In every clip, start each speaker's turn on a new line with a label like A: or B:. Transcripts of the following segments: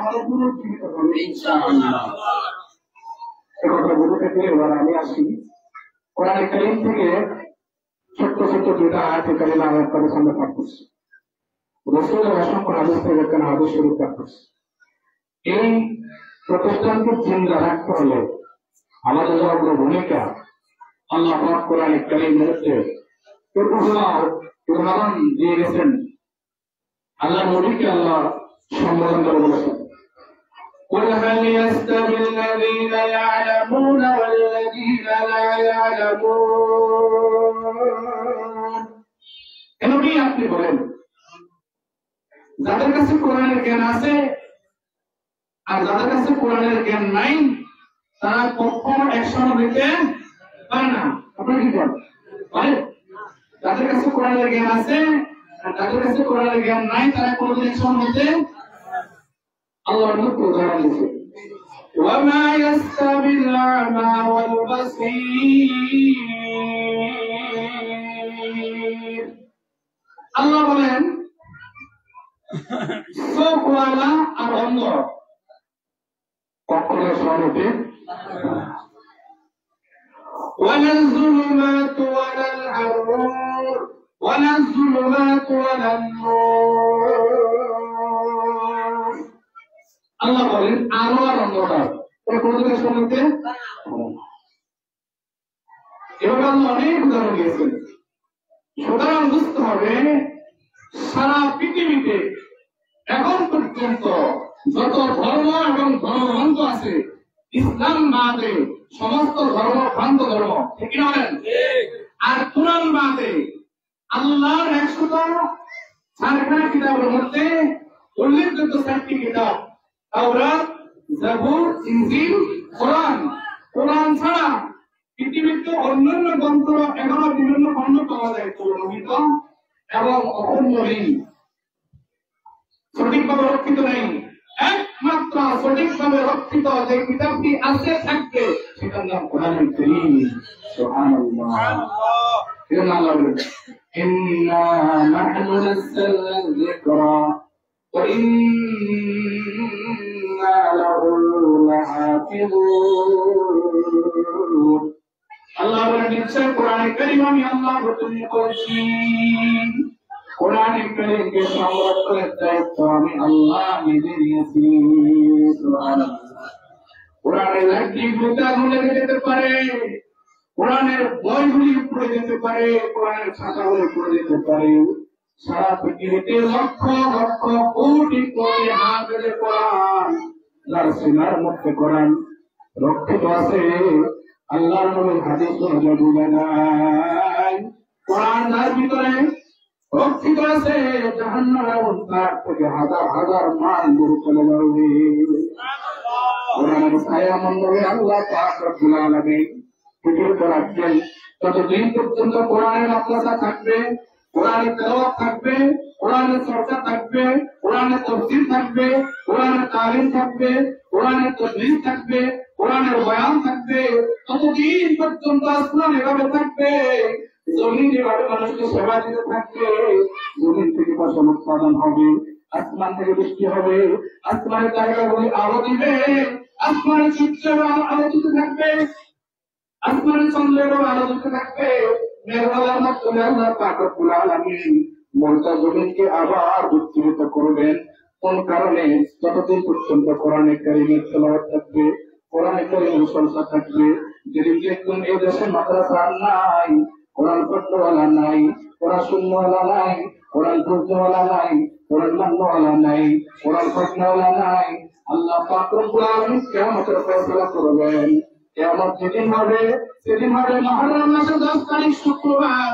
A: আমাদের পুনর্জীবিত করবে ইনশাআল্লাহ। একথা বলে থাকলে এবার আমি আসি কোরআন কারীম থেকে ছোট্ট ছোট্ট দুটা আয়াত কারিমা আমি আপনাদের সামনে পাঠ করছি। রাসূলের অসংখ্য হাদিস থেকে একটা হাদিস শরীফ পাঠ করছি। এই প্রতিষ্ঠানকে জিন্দা রাখতে হলে আমাদের যে ভূমিকা আল্লাহ পাক কোরআন কারীমের মধ্যে উদাহরণ দিয়ে গেছেন। আল্লাহ নবীকে আল্লাহ সম্বোধন করে বলেছেন, قل هل يستوي الذين يعلمون والذين لا يعلمون। নবী আপনি বলেন, যাদের কাছে কোরআনের জ্ঞান আছে আর যাদের কাছে কোরআনের জ্ঞান নাই তারা কখনো একসঙ্গে হইতে পারে না। আপনারা কি বলেন? যাদের কাছে কোরআনের জ্ঞান আছে আর যাদের কাছে কোরআনের জ্ঞান নাই তারা কোনোদিন একসঙ্গে হইতে আল্লাহর মুখ উদাহরণ দিয়েছে, ওয়ামা ইয়াস্তাবিল আ'মা ওয়াল বাসীর। আল্লাহ বলেন চোখওয়ালা আর অন্ধ কখনো সমান হতে ولا الظلمات ولا الحرور ولا الظلمات ولا النور। আল্লাহ বলেন আলো আর অন্ধকার এটা কোনদিন শুনতে এভাবে আল্লাহ অনেক উদাহরণ দিয়েছেন। সুতরাং বুঝতে হবে সারা পৃথিবীতে এখন পর্যন্ত যত ধর্ম এবং ধর্মগ্রন্থ আছে ইসলাম বাদে সমস্ত ধর্ম ভ্রান্ত ধর্ম, ঠিক না বলেন? আর কুরআন বাদে আল্লাহর 104 কিতাবের মধ্যে উল্লেখযোগ্য 4টি কিতাব তাওরাত, জাবুর, ইনজিল, কোরআন। কোরআন ছাড়া পৃথিবীতে অন্যান্য গ্রন্থ এখনো বিভিন্ন খণ্ড পাওয়া যায় প্রণীত এবং অখণ্ডহীন, সঠিকভাবে রক্ষিত নেই। একমাত্র সঠিকভাবে রক্ষিত যে কিতাবটি আছে থাকবে সেটার নাম কোরআনুল কারীম। সুবহানাল্লাহ। এর নাম হলো ইন্না নাহনু নাযালনা যিকরা ওয়া ইন্না লাহু লাহাফিজুন। আল্লাহ বলেন নিশ্চয় কোরআনে কারীম আমি আল্লাহ অবতীর্ণ করেছি, কোরআনে কারীমকে সংরক্ষণের দায়িত্ব আমি আল্লাহ নিজে নিয়েছি। সুবহানাল্লাহ। কোরআনের লাইব্রেরিগুলো ভুলে যেতে পারে, কোরআনের বইগুলি পড়ে যেতে পারে, কোরআনের ছাতাগুলো পড়ে যেতে পারে, সারা পৃথিবীতে লক্ষ লক্ষ কোটি কোটি হাফেজে কোরআন যার সিনার মধ্যে কোরআন রক্ষিত আছে। আল্লাহর নবীর হাদিস বুঝে নাই কোরআন যার ভিতরে রক্ষিত আছে জাহান্নামের তার থেকে হাজার হাজার মাইল দূরে চলে যাবে। কোরআনের ছায়া মণ্ডলে আল্লাহ পাক রব্বুল আলামিন পৃথিবীতে রাখবেন। ততদিন পর্যন্ত কোরআনের মাদ্রাসা থাকবে, কোরআনের তেলাওয়াত থাকবে, কোরআনের চর্চা থাকবে, কোরআনের তাফসীর থাকবে, কোরআনের তালিম থাকবে, কোরআনের তাদরিস থাকবে, কোরআনের বয়ান থাকবে, ততদিন পর্যন্ত আসমান এভাবে থাকবে। জমিন এভাবে মানুষকে সেবা দিতে থাকবে। জমিন থেকে ফসল উৎপাদন হবে, আসমান থেকে বৃষ্টি হবে, আসমানের জায়গাগুলি আলো দিবে, আসমানের সূর্যের আলোচিত থাকবে, আসমানের চন্দ্রের আলোচিত থাকবে। মেঘমালার মাধ্যমে আল্লাহ পাক রব্বুল আলামিন মর্যাদা জমিনকে আবার উজ্জীবিত করবেন। কোন কারণে? যতদিন পর্যন্ত কোরআনে কারীমের তেলাওয়াত থাকবে, কোরআনে কারীমের চর্চা থাকবে। যেদিন দেখবেন এই দেশে মাদ্রাসা নাই, কোরআন পড়নেওয়ালা নাই, কোরআন শুননেওয়ালা নাই, কোরআন পড়নেওয়ালা নাই, কোরআন মাননেওয়ালা নাই, কোরআন পড়নেওয়ালা নাই, আল্লাহ পাক রব্বুল আলামিন কিয়ামতের ফয়সালা করবেন। কিয়ামত যেদিন হবে সেদিন হবে মুহররম মাসের 10 তারিখ শুক্রবার।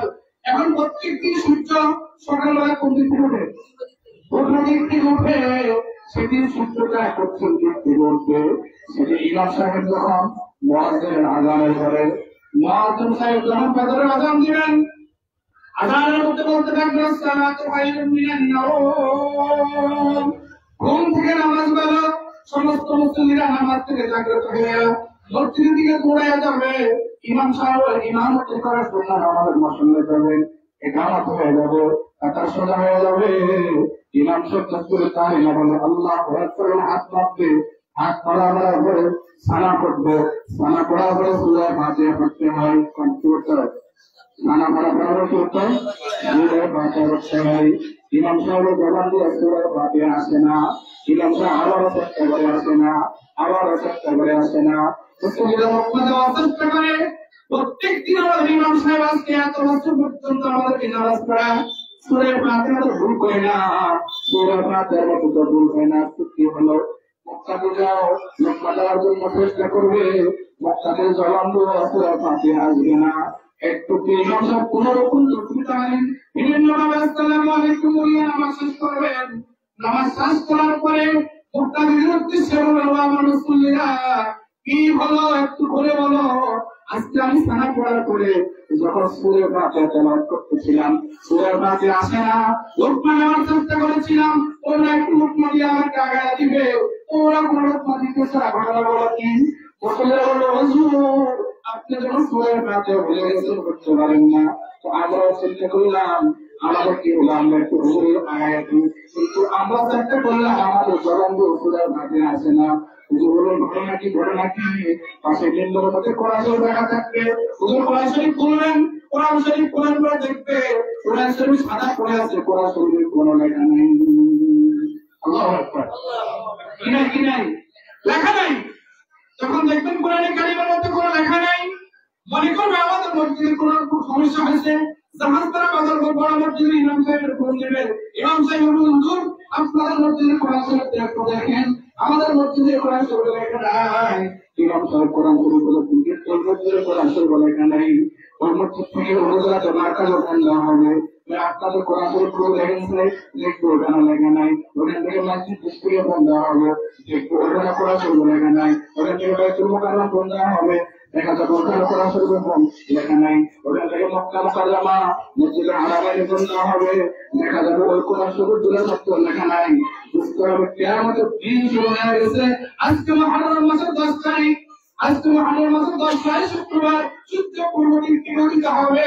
A: এখন প্রত্যেকদিন সূর্য সকালবেলা কোন দিক থেকে ওঠে? পূর্ব দিক থেকে ওঠে। সেদিন সূর্যটা পশ্চিম দিক থেকে উঠবে। সেদিন ইমাম সাহেব যখন মুয়াজ্জিনের আযানের পরে মুয়াজ্জিন সাহেব যখন ফজরের আযান দিবেন, আযানের মধ্যে বলতে থাকবেন সালাতু খায়রুম মিনান নাওম। ঘুম থেকে নামাজ পড়ো। সমস্ত মুসল্লিরা নামাজ থেকে জাগ্রত হয়ে মসজিদের দিকে দৌড়াইয়া যাবে। ইমাম সাহেব ইমামতি করার জন্য আমাদের মসল্লি করবেন, ইকামত হয়ে যাবে। কাতার সোজা হয়ে যাবে। ইমাম সাহেব তাকবীরে তাহরিমা বলে আল্লাহু আকবার, হাত মারবে, হাত মারা করে সানা পড়বে, সানা পড়ার পরে সূরা ফাতিহা পড়তে হয়। কম্পিউটার সানা পড়ার পরে কি হতো? সূরা ফাতিহা পড়তে হয়। ইমাম সাহেবের জবান দিয়ে সূরা ফাতিহা আসে না, ইমাম সাহেব আবারও চেষ্টা করে আসে না, আবারও চেষ্টা করে আসে না, চেষ্টা করে। প্রত্যেক দিন আমাদের ইমাম সাহেব আজকে এত বছর পর্যন্ত আমাদেরকে নামাজ পড়া সূরা ফাতিহা তো ভুল করে না, সূরা ফাতিহার মতো তো ভুল হয় না। কি হলো? মক্কাতে যাও, মক্কা যাওয়ার জন্য চেষ্টা করবে, মক্কাতে জবান দিয়ে সূরা ফাতিহা আসবে না। একটু ইমাম সাহেব কোন রকম দুঃখিতা নেন, বিভিন্ন আসসালামু আলাইকুম বলে নামাজ শেষ করবেন। নামাজ শেষ করার পরে মুক্তাদির উদ্দেশ্যে বলবো আমার মুসল্লিরা কি হলো একটু করে বলো। আজকে আমি সানা পড়ার পরে যখন সূরা ফাতিহা তেলাওয়াত করতেছিলাম, সূরা ফাতিহা আসে না, লোকমা নেওয়ার চেষ্টা করেছিলাম, ওরা একটু লোকমা দিয়ে আমাকে আগায় দিবে, ওরা কোন লোকমা দিতেছে না। ঘটনা বলো কি? মুসল্লিরা বললো হুজুর আপনি যখন সূরা ফাতিহা ভুলে গেছেন, করতে পারেন না, তো আমরাও চিন্তা করলাম আমাদের কি হলো, আমরা একটু হুজুরের আগায় দিই, কিন্তু আমরা চেষ্টা করলাম আমাদের জবান দিয়ে সূরা ফাতিহা আসে না। ঘটনা কি? ঘটনা কি? পাশে লিঙ্গের মধ্যে কোরআন শরীফ দেখা থাকবে, হুজুর কোরআন শরীফ খুলবেন, কোরআন শরীফ কোরআন করে দেখবে, কোরআন শরীফ সাদা পড়ে আছে, কোরআন শরীফের কোনো লেখা নাই। আল্লাহু আকবার। কি নাই? কি নাই? লেখা নাই। যখন দেখবেন কোরআনে কারিমের মধ্যে কোনো লেখা নাই, মনে করবে আমাদের মসজিদের কোনো সমস্যা হয়েছে, জাহাজপাড়া বাজার বড় মসজিদের ইমাম সাহেবের ফোন দেবেন, ইমাম সাহেব হুজুর আপনাদের মসজিদের কোরআন শরীফ একটু দেখেন, আমাদের মসজিদের কোরআন শরীফ লেখা নাই। ইমাম সাহেব কোরআন শরীফ বলে মসজিদের কোরআন শরীফ লেখা নাই। ওই মসজিদ থেকে হুজুরাতে মার্কা যখন দেওয়া হবে, আপনাদের কোরআন শরীফ গুলো দেখেন, দেখবো ওখানে লেখা নাই। ওখান থেকে মসজিদ স্কুলে ফোন দেওয়া হবে, দেখবো ওখানে কোরআন শরীফ লেখা নাই। ওখান থেকে বাইতুল মুকাররম ফোন দেওয়া হবে, দেখা যাবে ওখানে কোরআন শরীফের ফোন লেখা নাই। ওখান থেকে মক্কা মুকাররমা মসজিদে হারামাইনে ফোন দেওয়া হবে, দেখা যাবে ওই কোরআন শরীফ গুলোর মধ্যে লেখা নাই। বুঝতে হবে কিয়ামতের দিন শুরু হয়ে গেছে। আজকে মুহররম মাসের 10 তারিখ, আজকে মুহররম মাসের 10 তারিখ শুক্রবার, সূর্য পূর্ব দিক থেকে উদিত হবে।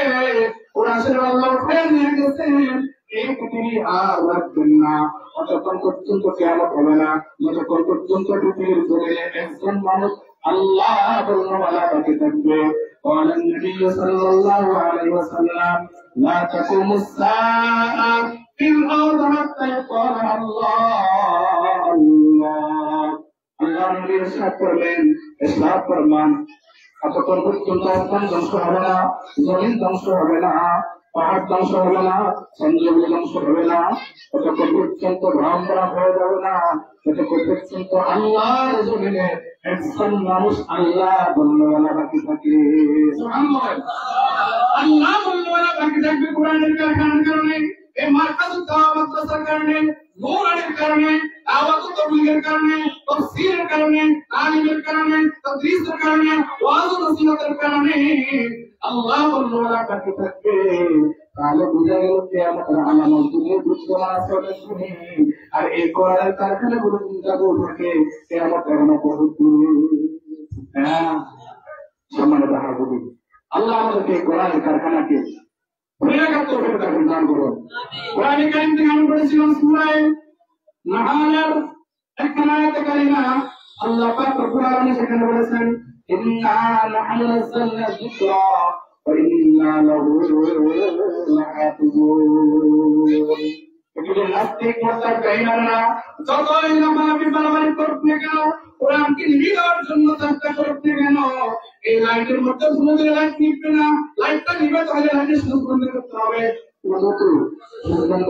A: কোরআন শরীফ আল্লাহ উঠায় নিয়ে গেছেন, এই পৃথিবী আর রাখবেন না। যতক্ষণ পর্যন্ত কিয়ামত হবে না, যতক্ষণ পর্যন্ত পৃথিবীর জমিনে একজন মানুষ আল্লাহ বলনেওয়ালা বাকি থাকবে। قال النبي صلى الله عليه وسلم لا تقوم الساعة في الأرض حتى يقال الله الله। আল্লাহ নবী ইরশাদ করলেন, ইসলাম ফরমান যতক্ষণ পর্যন্ত আসমান ধ্বংস হবে না, জমিন ধ্বংস হবে না, পাহাড় ধ্বংস হবে না, সঞ্জীবনী ধ্বংস হবে না, ততক্ষণ পর্যন্ত ভ্রমরা হয়ে যাবে না, ততক্ষণ পর্যন্ত আল্লাহর জমিনে একজন মানুষ আল্লাহ বলনেওয়ালা বাকি থাকে। আল্লাহ বলনেওয়ালা বাকি থাকবে কোরআনের কারখানার কারণে, এই মার্কাজুত দাওয়া মাদ্রাসার কারণে, নূরের কারণে, দাওয়াত ও তাবলীগের কারণে, তাফসীরের কারণে, তালিমের কারণে, তাদরিসের কারণে, ওয়াজ ও নসিহতের কারণে আল্লাহ বলনেওয়ালা বাকি থাকবে। তাহলে বুঝা গেল কিয়ামতের আলামত দুনিয়া বুঝতে না আসলে শুনি, আর এই কোরআনের কারখানাগুলো চিন্তা করবে কিয়ামত এখনো বহুত দূরে। হ্যাঁ সম্মানিত হাজিরিন, আল্লাহ আমাদেরকে কোরআনের কারখানাকে দান করুন। কোরআনে কারীম থেকে আমি পড়েছিলাম সূরা নাহলের একখানা আয়াতে কারিমা, আল্লাহ পাক রব্বুল আলামিন সেখানে বলেছেন ইন্না নাহনু নাযালনা যিকরা ওয়া ইন্না লাহু লাহাফিজুন। এগুলো নাস্তিক মোরতাদ বেঈমানরা যতই নামাবি বাড়াবাড়ি করুক না কেন, কোরআনকে নিভিয়ে দেওয়ার জন্য চেষ্টা করুক না কেন, এই লাইটের মধ্যে সমুদ্রের লাইট নিবে না, লাইটটা নিবে তাহলে লাইটের সুযোগ বন্ধ করতে হবে,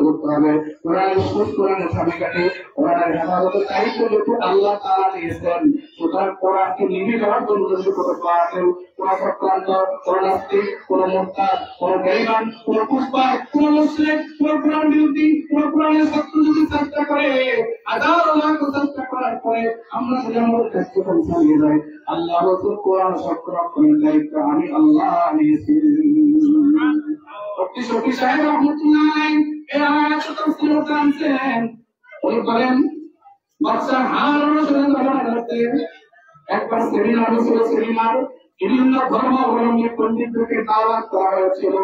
A: করতে হবে। কোরআনের সুদ কোরআনের সামনে কোরআনের হেফাজতের দায়িত্ব যেহেতু আল্লাহ তাআলা দিয়েছেন, সুতরাং কোরআনকে নিভিয়ে দেওয়ার জন্য যদি কোনো বাতিল, কোনো চক্রান্ত, কোনো নাস্তিক, কোনো মুরতাদ, কোনো বেঈমান, কোনো কুফার, কোনো মুশরিক, কোনো কোরআন বিরোধী, কোনো কোরআনের শত্রু যদি চেষ্টা করে, হাজার লাখ চেষ্টা করার পরে আমরা যদি আমাদের চেষ্টা করে চালিয়ে যাই, আল্লাহ রাসূল কোরআন সংরক্ষণের দায়িত্ব আমি আল্লাহ নিয়েছি। শফি সাহেব রহমতুল্লাহ আলাইহি এই আয়াতটা তাফসীর করেছেন। উনি বলেন বাদশা হারুন রশিদ করতে একবার সেমিনার হয়েছিল, সেমিনার বিভিন্ন ধর্মাবলম্বী পণ্ডিতদেরকে দাওয়াত করা হয়েছিল।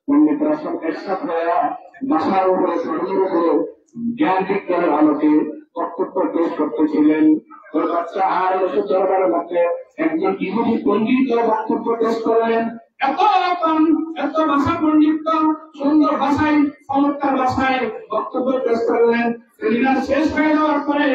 A: পণ্ডিতরা সব একসাথে হয়ে ভাষার উপরে ধর্মের উপরে জ্ঞান বিজ্ঞানের আলোকে বক্তব্য পেশ করতেছিলেন। ওই বাচ্চা আর দরবারের মধ্যে একজন ইহুদি পণ্ডিত বক্তব্য পেশ করলেন। এত রকম এত ভাষা পণ্ডিত সুন্দর ভাষায় চমৎকার ভাষায় বক্তব্য পেশ করলেন। সেমিনার শেষ হয়ে যাওয়ার পরে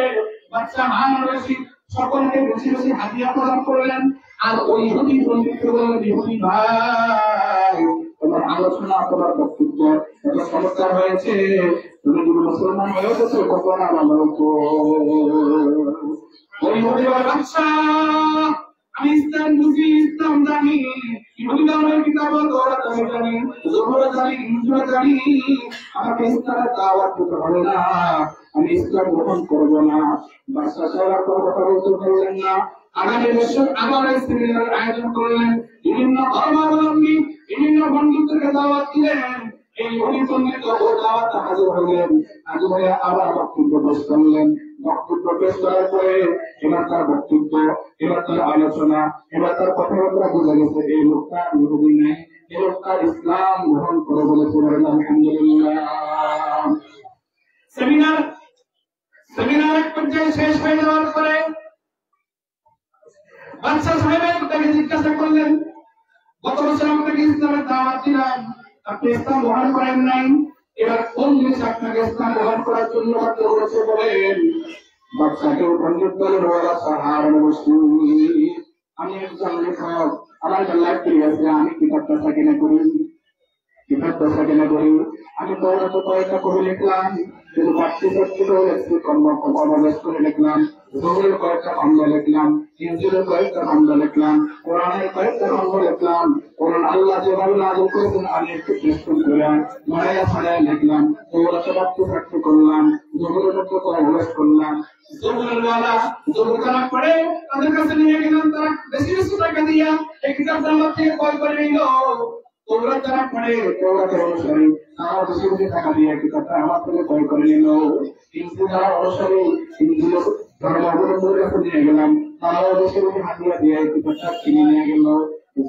A: বাচ্চা হারুন রশিদ সকলকে বেশি বেশি হাদিয়া প্রদান করলেন। আর ওই ইহুদি পণ্ডিতকে বললেন, ইহুদি ভাই, তোমার আলোচনা তোমার বক্তব্য এত চমৎকার হয়েছে, তুমি যদি মুসলমান হয়ে গেছো কত না ভালো হতো। ওই ইহুদি বলে, বাচ্চা আমি ইসলাম বুঝি, ইসলাম জানি, ইহুদি ধর্মের কিতাব তওরাত আমি জানি, জবুর জানি, ইনজিল জানি, আমাকে ইসলামের দাওয়াত দিতে হবে না, আমি ইসলাম গ্রহণ করবো না। বাদশা সাহেব আর কোনো কথা বলতে পারলেন না। আগামী বছর আবার এই সেমিনারের আয়োজন করলেন। বিভিন্ন ধর্মাবলম্বী বিভিন্ন পণ্ডিতদেরকে দাওয়াত দিলেন। এই ইহুদি পণ্ডিত ও দাওয়াতে হাজির হলেন। হাজির হয়ে আবার বক্তব্য পেশ করলেন। বক্তব্য পেশ করার পরে এবার তার বক্তব্য, এবার তার আলোচনা, এবার তার কথাবার্তা বোঝা গেছে এই লোকটা ইহুদি নেই, এই লোকটা ইসলাম গ্রহণ করে বলেছে। আলহামদুলিল্লাহ। সেমিনার এক পর্যায়ে শেষ হয়ে যাওয়ার পরে বাদশা সাহেবের তাকে জিজ্ঞাসা করলেন, গত বছর আপনাকে ইসলামের দাওয়াত দিলাম, আপনি ইসলাম গ্রহণ করেন নাই, এবার কোন জিনিস আপনাকে ইসলাম গ্রহণ করার জন্য বাধ্য করেছে বলেন। বাদশাকে পণ্ডিত বলেন, আমি একজন লেখক, আমার একটা লাইব্রেরি আছে, আমি কিতাবটা কিনে করি, আমি তওরাত কয়েকটা করে লিখলাম, কিন্তু কর্মবেশ করে লিখলাম, জবুরের কয়েকটা খণ্ড লিখলাম, ইনজিলের কয়েকটা খণ্ড লিখলাম, কোরআনের কয়েকটা খণ্ড লিখলাম। কোরআন আল্লাহ যেভাবে নাযিল করেছেন আমি একটু প্রস্তুত করলাম, মায়া ছাড়াই লিখলাম, তওরাতে বাক্য করলাম, জবুরের মধ্যে কর্মবেশ করলাম। জবুরের ওয়ালা জবুর কালাম পড়ে তাদের কাছে নিয়ে গেলাম, তারা বেশি বেশি টাকা দিয়া এই কিতাবটা আমার থেকে ক্রয় করে নিল। তওরাত যারা পড়ে তওরাতের অনুসারী তারা বেশি বেশি টাকা দিয়ে কিতাবটা আমার থেকে ক্রয় করে নিল। ইনজিল যারা অনুসারী ইনজিল ধর্মাবলম্বীদের কাছে নিয়ে গেলাম, তারাও বেশি বেশি হাদিয়া দিয়ে কিতাবটা কিনে নিয়ে গেল।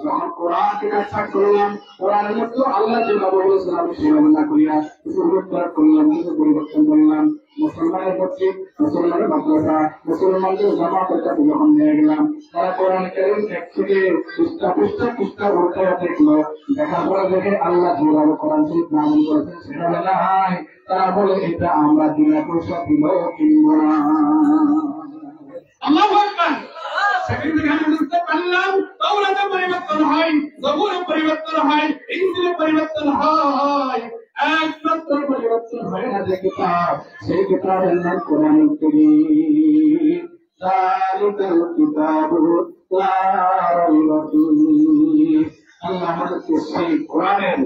A: যখন কোরআনকে কাজ করলাম, কোরআনের মধ্যে আল্লাহ যেভাবে বলেছেন আমি সেভাবে না করিয়া কিছু উল্লেখ করলাম, কিছু পরিবর্তন করলাম। মুসলমানের প্রতি মুসলমানের মাদ্রাসা মুসলমানদের জামাতের কাছে যখন নিয়ে গেলাম, তারা কোরআন কারীম এক থেকে পৃষ্ঠা উল্টায়া দেখলো, দেখার পরে দেখে আল্লাহ যেভাবে কোরআন শরীফ নামন করেছেন সেটা বলে নাই, তারা বলে এটা আমরা বিনা পয়সা দিলেও কিনবো না। আল্লাহু আকবার। সেখান থেকে আমি বুঝতে পারলাম তওরাতে পরিবর্তন হয়, জবুরে পরিবর্তন হয়, ইনজিলে পরিবর্তন হয়, একমাত্র পরিবর্তন হয় না যে কিতাব, সেই কিতাবের নাম কোরআনুল কারীম। যালিকাল কিতাবু লা রাইবা ফীহি। আল্লাহ আমাদেরকে সেই কোরআনের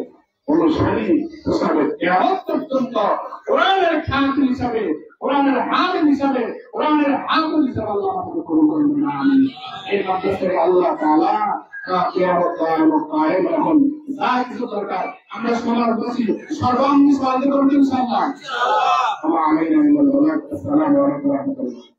A: অনুসারী হিসাবে কিয়ামত পর্যন্ত কোরআনের খাতির হিসাবে, কোরআনের হাফেজ হিসাবে, কোরআনের হাফেজ হিসাবে আল্লাহ আমাদেরকে কবুল করুন। আমিন। এই মাদ্রাসায় আল্লাহ তাআলা কিয়ামত কায়েম রাখুন। যা কিছু দরকার আমরা সমাজবাসী সর্বাঙ্গী সাহায্য করব ইনশাআল্লাহ। আসসালামু আলাইকুম ওয়া রাহমাতুল্লাহ।